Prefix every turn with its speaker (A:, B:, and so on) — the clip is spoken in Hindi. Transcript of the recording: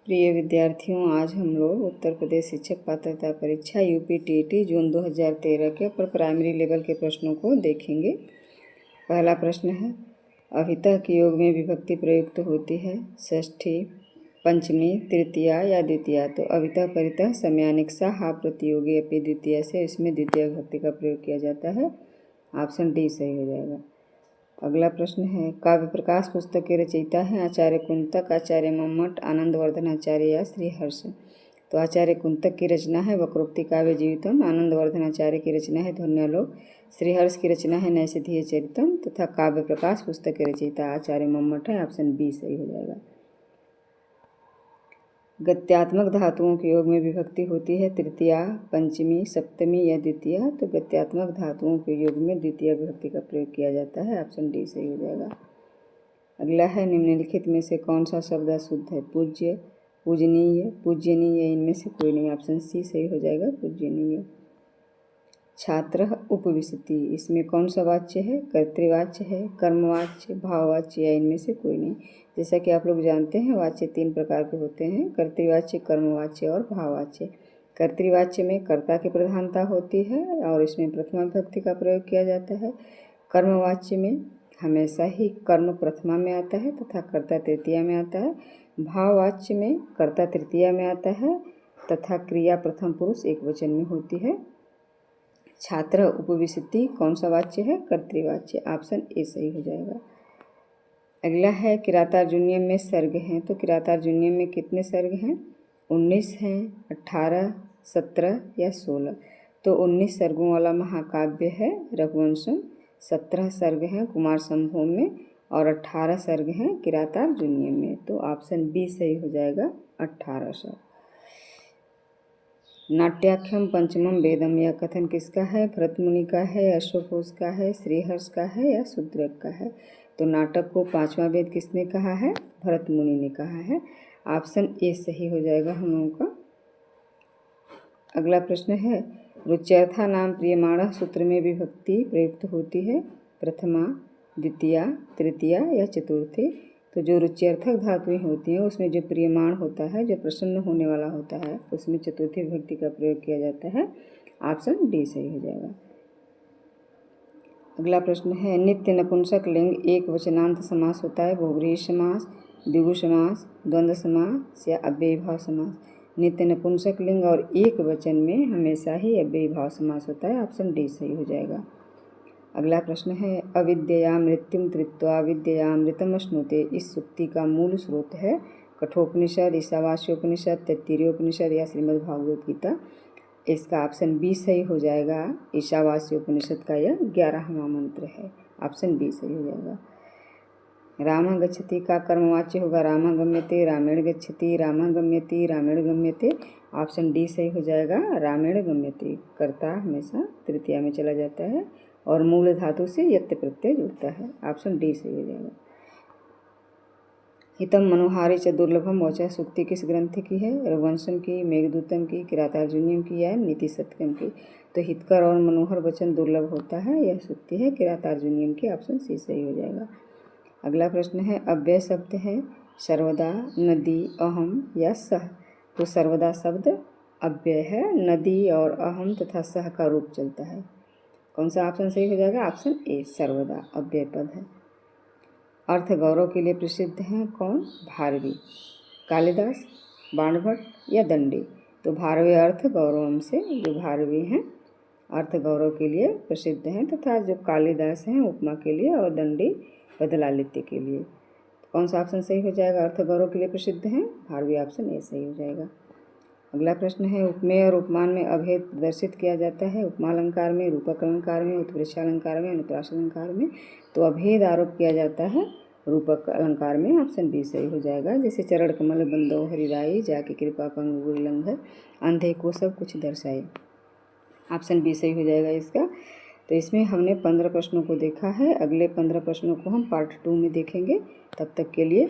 A: प्रिय विद्यार्थियों, आज हम लोग उत्तर प्रदेश शिक्षक पात्रता परीक्षा यूपी-टीईटी जून 2013 के अपर प्राइमरी लेवल के प्रश्नों को देखेंगे। पहला प्रश्न है, अभितः के योग में विभक्ति प्रयुक्त होती है षष्ठी, पंचमी, तृतीया या द्वितीया। तो अभितः परितः समयानिकसा हा प्रतियोगी अपि द्वितीया से इसमें द्वितीय विभक्ति का प्रयोग किया जाता है। ऑप्शन डी सही हो जाएगा। अगला प्रश्न है, काव्य प्रकाश पुस्तक के रचयिता हैं आचार्य कुंतक, आचार्य मम्मट, आनंदवर्धन आचार्य या श्रीहर्ष। तो आचार्य कुंतक की रचना है वक्रोक्ति काव्य जीवितम, आनंदवर्धन आचार्य की रचना है ध्वन्यालोक, श्रीहर्ष की रचना है नैषधीय चरितम तथा काव्य प्रकाश पुस्तक के रचयिता आचार्य मम्मट है। ऑप्शन बी सही हो जाएगा। गत्यात्मक धातुओं के योग में विभक्ति होती है तृतीया, पंचमी, सप्तमी या द्वितीया। तो गत्यात्मक धातुओं के योग में द्वितीय विभक्ति का प्रयोग किया जाता है। ऑप्शन डी सही हो जाएगा। अगला है, निम्नलिखित में से कौन सा शब्द अशुद्ध है? पूज्य, पूजनीय, पूज्यनीय, इनमें से कोई नहीं। ऑप्शन सी सही हो जाएगा, पूज्यनीय। छात्र उपविशति, इसमें कौन सा वाच्य है? कर्तृवाच्य है, कर्मवाच्य, भाववाच्य या इनमें से कोई नहीं। जैसा कि आप लोग जानते हैं, वाच्य तीन प्रकार के होते हैं, कर्तृवाच्य, कर्मवाच्य और भाववाच्य। कर्तृवाच्य में कर्ता की प्रधानता होती है और इसमें प्रथमा विभक्ति का प्रयोग किया जाता है। कर्मवाच्य में हमेशा ही कर्म प्रथमा में आता है तथा कर्ता तृतीया में आता है। भाववाच्य में कर्ता तृतीया में आता है तथा क्रिया प्रथम पुरुष एक वचन में होती है। छात्र उपविशति कौन सा वाच्य है? कर्तृवाच्य। ऑप्शन ए सही हो जाएगा। अगला है, किरातार्जुनीय में सर्ग हैं। तो किरातार्जुनीय में कितने सर्ग हैं? 19 हैं, 18, 17 या 16। तो 19 सर्गों वाला महाकाव्य है रघुवंशम, 17 सर्ग हैं कुमार संभव में और 18 सर्ग हैं किरातार्जुनीय में। तो ऑप्शन बी सही हो जाएगा, 18 सर्ग। नाट्याख्यम पंचमम वेदम, यह कथन किसका है? भरत मुनि का है, अश्वघोष का है, श्रीहर्ष का है या शूद्रक का है? तो नाटक को पांचवा वेद किसने कहा है? भरत मुनि ने कहा है। ऑप्शन ए सही हो जाएगा हम लोगों का। अगला प्रश्न है, रुच्यर्था नाम प्रियमाणः सूत्र में विभक्ति प्रयुक्त होती है प्रथमा, द्वितीया, तृतीया या चतुर्थी। तो जो रुच्यर्थक धातुएं होती हैं उसमें जो प्रियमाण होता है, जो प्रसन्न होने वाला होता है, उसमें चतुर्थी विभक्ति का प्रयोग किया जाता है। ऑप्शन डी सही हो जाएगा। अगला प्रश्न है, नित्य नपुंसक लिंग एक वचनांत समास होता है बहुव्रीहि समास, द्विगु समास, द्वंद्व समास या अव्ययीभाव समास। नित्य नपुंसक लिंग और एक वचन में हमेशा ही अव्ययीभाव समास होता है। ऑप्शन डी सही हो जाएगा। अगला प्रश्न है, अविद्यया मृत्युम धृत्वा विद्ययामृतम अश्नुते, इस सूक्ति का मूल स्रोत है कठोपनिषद, ईशावास्योपनिषद, तैत्तिरीयोपनिषद या श्रीमद् भागवत गीता। इसका ऑप्शन बी सही हो जाएगा। ईशावास्योपनिषद का यह 11वां मंत्र है। ऑप्शन बी सही हो जाएगा। रामः गच्छति का कर्मवाच्य होगा रामः गम्यते, रामेण गच्छति, रामः गम्यति, रामेण गम्यते। ऑप्शन डी सही हो जाएगा, रामेण गम्यते। कर्ता हमेशा तृतीया में चला जाता है और मूल धातु से यत्य प्रत्यय जुड़ता है। ऑप्शन डी सही हो जाएगा। हितम मनोहारी च दुर्लभम वचः सूक्ति किस ग्रंथ की है? रघुवंशम की, मेघदूतम की, किरातार्जुनीयम की या नीति शतकम की? तो हितकर और मनोहर वचन दुर्लभ होता है, यह सूक्ति है किरातार्जुनीयम की। ऑप्शन सी सही हो जाएगा। अगला प्रश्न है, अव्यय शब्द है सर्वदा, नदी, अहम या सह। तो सर्वदा शब्द अव्यय है, नदी और अहम तथा सह का रूप चलता है। कौन सा ऑप्शन सही हो जाएगा? ऑप्शन ए सर्वदा अव्यय पद है। अर्थ गौरव के लिए प्रसिद्ध हैं कौन? भारवी, कालिदास, बाणभट्ट या दंडी। तो भारवी अर्थ गौरवम से जो भारवी हैं अर्थ गौरव के लिए प्रसिद्ध हैं तथा जो कालिदास हैं उपमा के लिए और दंडी पदलालित्य के लिए। कौन सा ऑप्शन सही हो जाएगा? अर्थ गौरव के लिए प्रसिद्ध हैं भारवी। ऑप्शन ए सही हो जाएगा। अगला प्रश्न है, उपमेय और उपमान में अभेद प्रदर्शित किया जाता है उपमालंकार में, रूपक अलंकार में, उत्प्रेक्षालंकार में, अनुप्रास अलंकार में। तो अभेद आरोप किया जाता है रूपक अलंकार में। ऑप्शन बी सही हो जाएगा। जैसे चरण कमल बंदो हरिराई, जाके कृपा पंग उल्लंघ, अंधे को सब कुछ दर्शाए। ऑप्शन बी सही हो जाएगा इसका। तो इसमें हमने 15 प्रश्नों को देखा है। अगले 15 प्रश्नों को हम पार्ट 2 में देखेंगे। तब तक के लिए